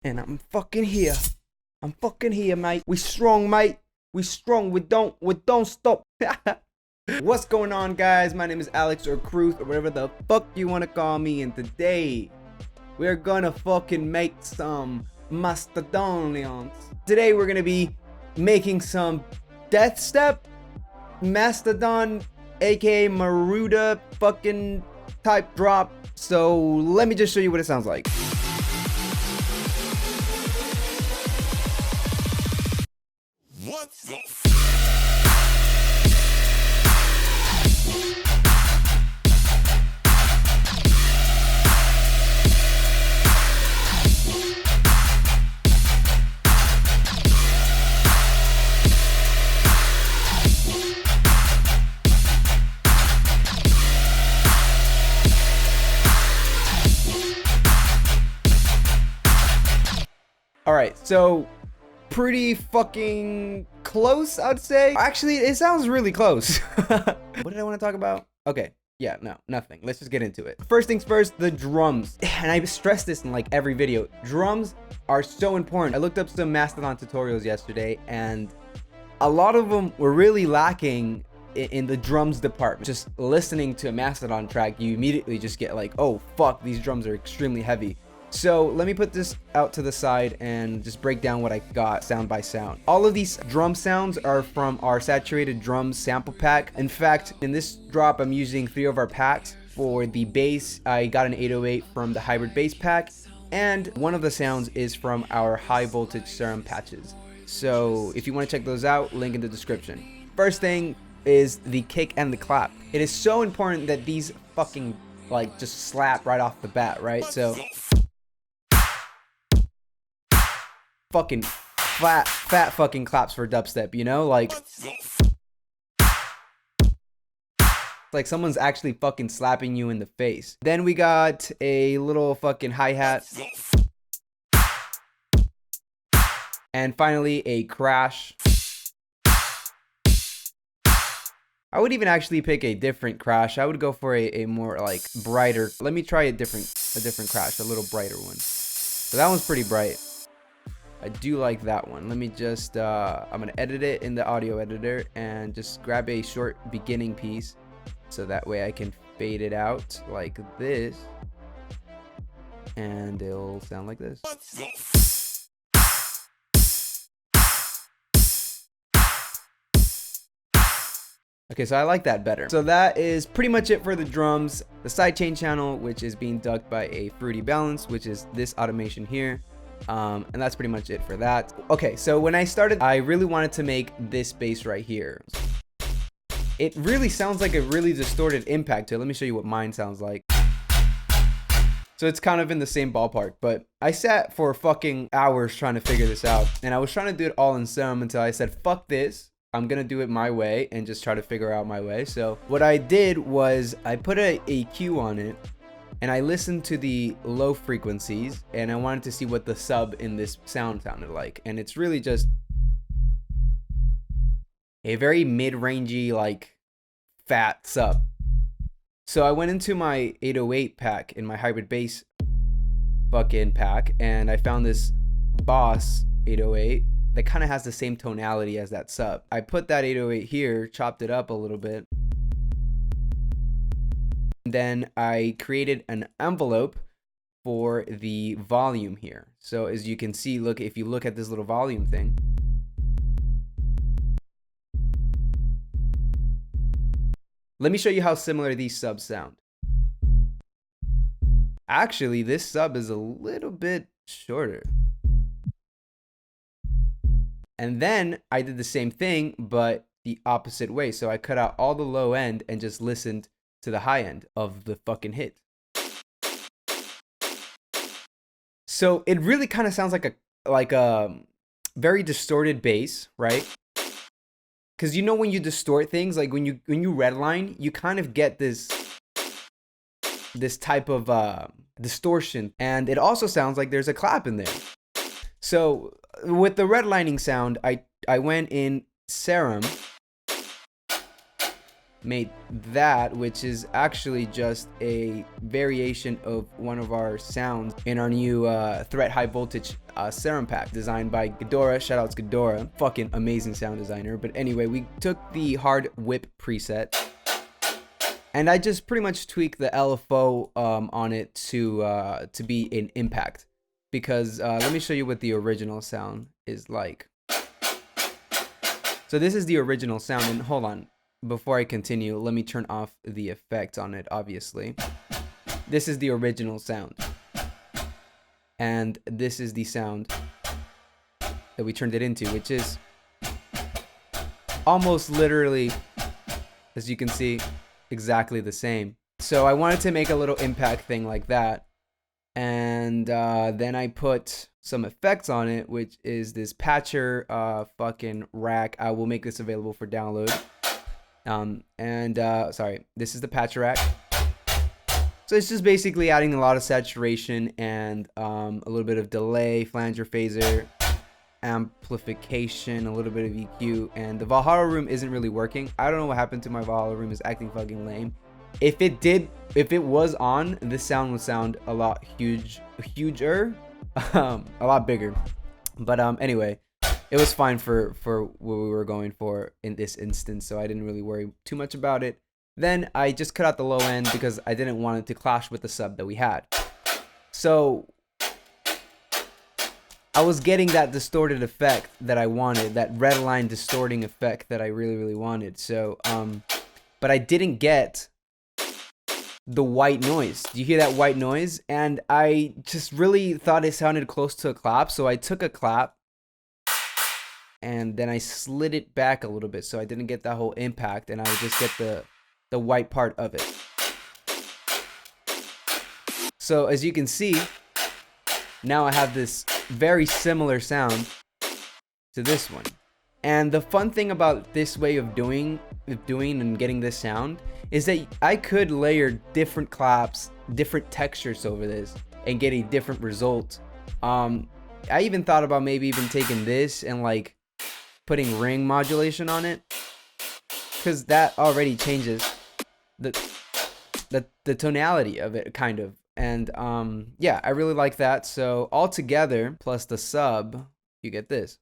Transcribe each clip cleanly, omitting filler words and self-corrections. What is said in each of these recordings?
And I'm fucking here. I'm fucking here, mate. We strong, mate. We strong. We don't stop. What's going on, guys? My name is Alex or Cruth or whatever the fuck you want to call me. And today we're gonna fucking make some Mastadonians. Today we're gonna be making some DEATHSTEP, Mastadon, aka MARAUDA fucking type drop. So let me just show you what it sounds like. What the Alright, so pretty fucking close, I'd say. Actually, it sounds really close. What did I want to talk about? Okay, yeah, no, nothing. Let's just get into it. First things first, the drums. And I stress this in like every video. Drums are so important. I looked up some Mastodon tutorials yesterday, and a lot of them were really lacking in the drums department. Just listening to a Mastodon track, you immediately just get like, oh fuck, these drums are extremely heavy. So let me put this out to the side and just break down what I got sound by sound. All of these drum sounds are from our saturated drums sample pack. In fact, in this drop, I'm using 3 of our packs. For the bass, I got an 808 from the hybrid bass pack, and one of the sounds is from our high voltage serum patches. So if you want to check those out, link in the description. First thing is the kick and the clap. It is so important that these fucking like just slap right off the bat, right? So fucking fat fucking claps for dubstep, you know? Like someone's actually fucking slapping you in the face. Then we got a little fucking hi-hat. And finally a crash. I would even actually pick a different crash. I would go for a more like brighter. Let me try a different crash, a little brighter one. So that one's pretty bright. I do like that one. Let me just, I'm gonna edit it in the audio editor and just grab a short beginning piece so that way I can fade it out like this and it'll sound like this. Okay, so I like that better. So that is pretty much it for the drums. The sidechain channel, which is being ducked by a fruity balance, which is this automation here. And that's pretty much it for that. Okay, so when I started, I really wanted to make this bass right here. It really sounds like a really distorted impact to it. Let me show you what mine sounds like. So it's kind of in the same ballpark, but I sat for fucking hours trying to figure this out. And I was trying to do it all in serum until I said, fuck this. I'm gonna do it my way and just try to figure out my way. So what I did was I put a EQ on it, and I listened to the low frequencies, and I wanted to see what the sub in this sound sounded like. And it's really just a very mid-rangey, like fat sub. So I went into my 808 pack in my hybrid bass fucking pack, and I found this Boss 808 that kind of has the same tonality as that sub. I put that 808 here, chopped it up a little bit. Then I created an envelope for the volume here. So as you can see, look, if you look at this little volume thing, let me show you how similar these subs sound. Actually, this sub is a little bit shorter. And then I did the same thing, but the opposite way. So I cut out all the low end and just listened to the high end of the fucking hit. So it really kind of sounds like a very distorted bass, right? Because you know when you distort things, like when you redline, you kind of get this type of distortion, and it also sounds like there's a clap in there. So with the redlining sound, I went in serum. made that, which is actually just a variation of one of our sounds in our new threat high voltage serum pack designed by Ghidorah. Shoutouts Ghidorah, fucking amazing sound designer. But anyway, we took the hard whip preset and I just pretty much tweaked the LFO on it to be an impact, because let me show you what the original sound is like. So this is the original sound, and hold on, before I continue, let me turn off the effect on it, obviously. This is the original sound. And this is the sound that we turned it into, which is almost literally, as you can see, exactly the same. So I wanted to make a little impact thing like that. And then I put some effects on it, which is this patcher fucking rack. I will make this available for download. Sorry, this is the patcher rack. So it's just basically adding a lot of saturation and a little bit of delay, flanger, phaser, amplification, a little bit of EQ, and the Valhalla room isn't really working. I don't know what happened to my Valhalla room. It's acting fucking lame. If it was on, this sound would sound a lot huger, a lot bigger. But anyway, it was fine for what we were going for in this instance, so I didn't really worry too much about it. Then I just cut out the low end because I didn't want it to clash with the sub that we had. So I was getting that distorted effect that I wanted, that red line distorting effect that I really wanted. So but I didn't get the white noise. Do you hear that white noise? And I just really thought it sounded close to a clap, so I took a clap and then I slid it back a little bit so I didn't get that whole impact, and I would just get the white part of it. So as you can see, now I have this very similar sound to this one. And the fun thing about this way of doing and getting this sound is that I could layer different claps, different textures over this and get a different result. I even thought about maybe even taking this and like putting ring modulation on it, because that already changes the tonality of it, kind of. And yeah, I really like that. So all together plus the sub, you get this.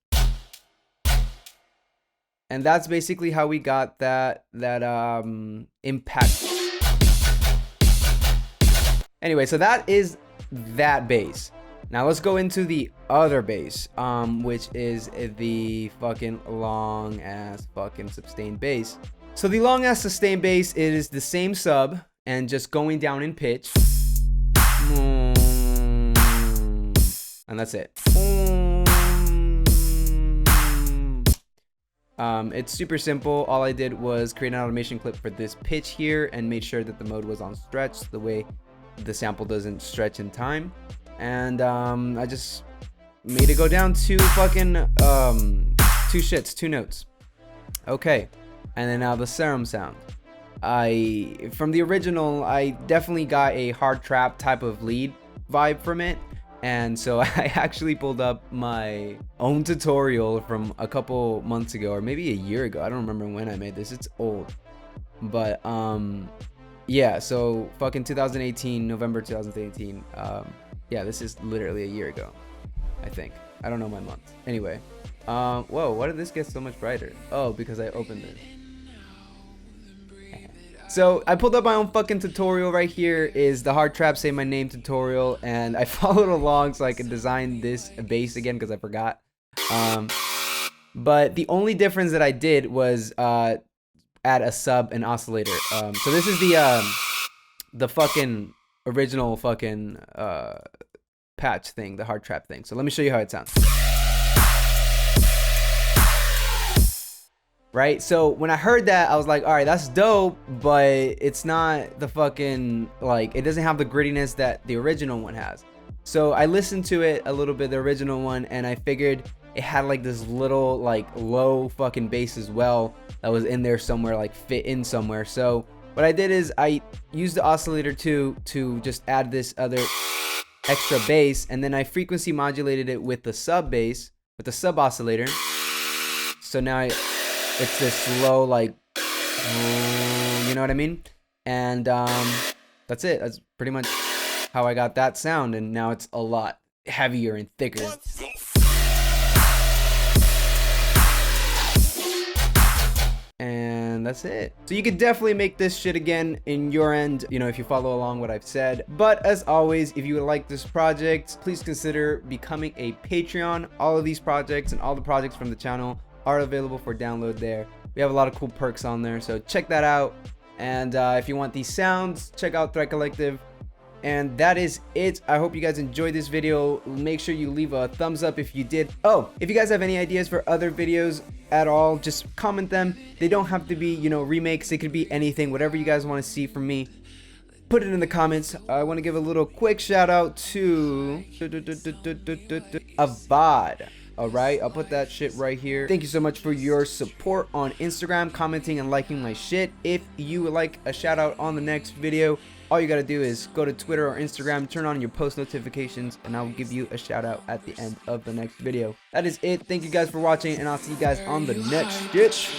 And that's basically how we got that impact. Anyway, so that is that bass. Now let's go into the other bass, which is the fucking long ass fucking sustained bass. So the long ass sustained bass is the same sub and just going down in pitch. And that's it. It's super simple. All I did was create an automation clip for this pitch here and made sure that the mode was on stretch, the way the sample doesn't stretch in time. And I just made it go down to fucking two notes. Okay, and then now the serum sound. From the original, I definitely got a hard trap type of lead vibe from it. And so I actually pulled up my own tutorial from a couple months ago, or maybe a year ago. I don't remember when I made this. It's old. But yeah, so fucking 2018, November 2018. Yeah, this is literally a year ago, I think. I don't know my month. Anyway, whoa, why did this get so much brighter? Oh, because I opened it. So I pulled up my own fucking tutorial. Right here is the hard trap say my name tutorial, and I followed along so I could design this bass again because I forgot. But the only difference that I did was add a sub and oscillator. So this is the fucking original fucking patch thing, the hard trap thing. So let me show you how it sounds. Right, so when I heard that, I was like, all right, that's dope, but it's not the fucking, like, it doesn't have the grittiness that the original one has. So I listened to it a little bit, the original one, and I figured it had like this little like low fucking bass as well that was in there somewhere, like fit in somewhere. So what I did is I used the oscillator to just add this other extra bass, and then I frequency modulated it with the sub bass, with the sub oscillator. So now it's this low, like, You know what I mean? And that's it. That's pretty much how I got that sound, and now it's a lot heavier and thicker. What the And that's it. So you could definitely make this shit again in your end, you know, if you follow along what I've said. But as always, if you like this project, please consider becoming a Patreon. All of these projects and all the projects from the channel are available for download there. We have a lot of cool perks on there, so check that out. And if you want these sounds, check out Threat Collective. And that is it. I hope you guys enjoyed this video. Make sure you leave a thumbs up if you did. Oh, if you guys have any ideas for other videos at all, just comment them. They don't have to be, you know, remakes. They could be anything, whatever you guys want to see from me. Put it in the comments. I want to give a little quick shout out to Avad. All right, I'll put that shit right here. Thank you so much for your support on Instagram, commenting and liking my shit. If you would like a shout out on the next video, all you gotta do is go to Twitter or Instagram, turn on your post notifications, and I'll give you a shout out at the end of the next video. That is it. Thank you guys for watching, and I'll see you guys on the next shit.